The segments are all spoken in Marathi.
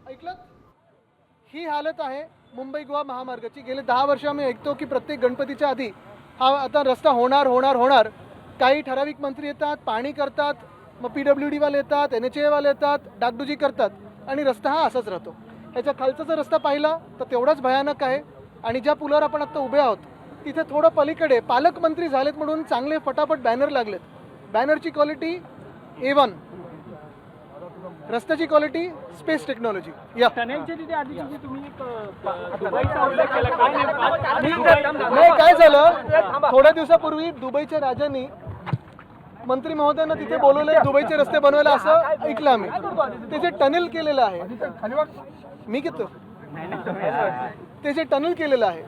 ऐकलं? ही हालत आहे मुंबई गोवा महामार्गाची. गेले 10 वर्ष आम्ही ऐकतो की प्रत्येक गणपतीच्या आधी हा आता रस्ता होणार होणार होणार. काही ठराविक मंत्री येतात, पाणी करतात, मग PWD वाले येतात, NHA वाले येतात, डागडुजी करतात आणि रस्ता हा असाच राहतो. ह्याच्या खालचा जर रस्ता पाहिला तर तेवढाच भयानक आहे. आणि ज्या पुलावर आपण आता उभे आहोत तिथे थोडं पलीकडे पालकमंत्री झालेत म्हणून चांगले फटाफट बॅनर लागलेत. बॅनरची क्वालिटी A1, रस्त्याची क्वालिटी स्पेस टेक्नॉलॉजी. या नाही, काय झालं, थोड्या दिवसापूर्वी दुबईच्या राजांनी मंत्री महोदयांना तिथे बोलवले दुबईचे रस्ते बनवायला असं ऐकलं आम्ही. ते जे टनेल केलेलं आहे, मी घेतो ते जे टनेल केलेलं आहे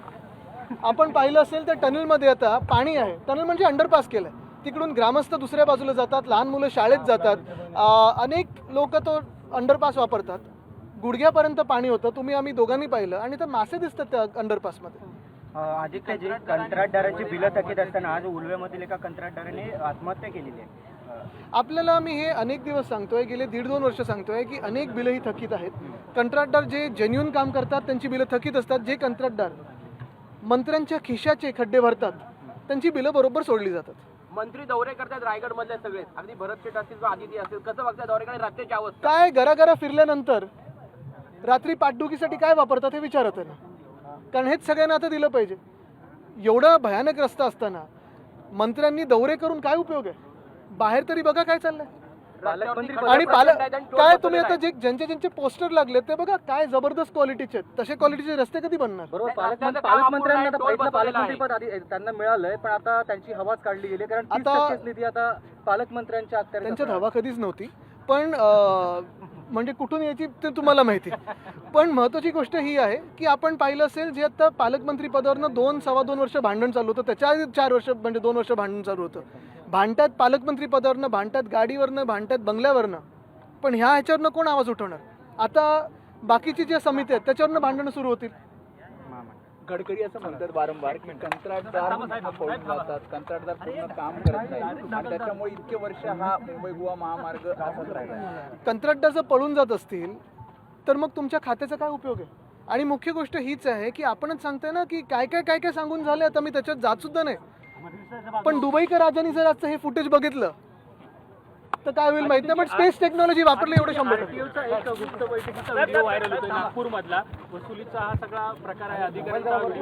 आपण पाहिलं असेल तर टनेलमध्ये आता पाणी आहे. टनेल म्हणजे अंडरपास केलं आहे. तिकडून ग्रामस्थ दुसऱ्या बाजूला जातात, लहान मुलं शाळेत जातात, अनेक लोक तो अंडरपास वापरतात. गुडघ्यापर्यंत पाणी होतं, तुम्ही आम्ही दोघांनी पाहिलं, आणि तर मासे दिसतात त्या अंडरपासमध्ये. आदित्यजी, कंत्राटदाराची बिलं थकीत असताना आज उलव्यामधील एका कंत्राटदाराने आत्महत्या केलेली आहे. आपल्याला मी हे अनेक दिवस सांगतोय, गेले 1.5-2 वर्ष सांगतोय की अनेक बिलं ही थकीत आहेत. कंत्राटदार जे जेन्युन काम करतात त्यांची बिलं थकीत असतात. जे कंत्राटदार मंत्र्यांच्या खिशाचे खड्डे भरतात त्यांची बिलं बरोबर सोडली जातात. मंत्री दौरे करतात रायगड मधले सगळे, अगदी भरत शेठ असतील किंवा आदिती असेल, कसं बघतात दौऱ्याकडे रात्रीची अवस्था? काय घराघरा फिरल्यानंतर रात्री पाठदुखीसाठी काय वापरतात हे विचारत आहे ना, कारण हेच सगळ्यांना आता दिलं पाहिजे. एवढा भयानक रस्ता असताना मंत्र्यांनी दौरे करून काय उपयोग आहे? बाहेर तरी बघा काय चाललंय. आणि काय तुम्ही आता जे ज्यांचे पोस्टर लागले ते बघा, काय जबरदस्त क्वालिटीचे, तसे क्वालिटीचे रस्ते कधी बनणार? पालकमंत्र्यांना पालकमंत्री पद त्यांना मिळालंय, पण आता त्यांची हवाच काढली गेली, कारण 30% निधी आता पालकमंत्र्यांच्या अखत्यारीत. त्यांच्यात हवा कधीच नव्हती, पण म्हणजे कुठून यायची ते तुम्हाला माहिती. पण महत्त्वाची गोष्ट ही आहे की आपण पाहिलं असेल जे आता पालकमंत्री पदावरनं 2-2.25 वर्ष भांडण चालू होतं, त्याच्या आधी 4 वर्ष म्हणजे 2 वर्ष भांडण चालू होतं. भांडतात पालकमंत्री पदावरनं, भांडतात गाडीवरनं, भांडतात बंगल्यावरनं, पण ह्याच्यावरनं कोण आवाज उठवणार? आता बाकीची ज्या समिती आहेत त्याच्यावरनं भांडणं सुरू होतील. गडकरी असं म्हणतात वारंवार की कंत्राटदार पळून जातात, कंत्राटदार पूर्ण काम करत नाही, आणि त्याच्यामुळे इतके वर्ष हा मुंबई गोवा महामार्ग असाच राहिला. कंत्राटदार जर पळून जात असतील तर मग तुमच्या खात्याचा काय उपयोग आहे? आणि मुख्य गोष्ट हीच आहे की आपणच सांगताय ना की काय काय काय काय सांगून झाले. आता मी त्याच्यात जात सुद्धा नाही, पण दुबईकर राजांनी जर आजचं हे फुटेज बघितलं तर काय होईल माहिती नाही. पण स्पेस टेक्नॉलॉजी वापरली एवढं 100%. एक गुप्त बैठकीचा व्हिडिओ व्हायरल होतोय नागपूर मधला, वसुलीचा हा सगळा प्रकार आहे, अधिकाऱ्यांचा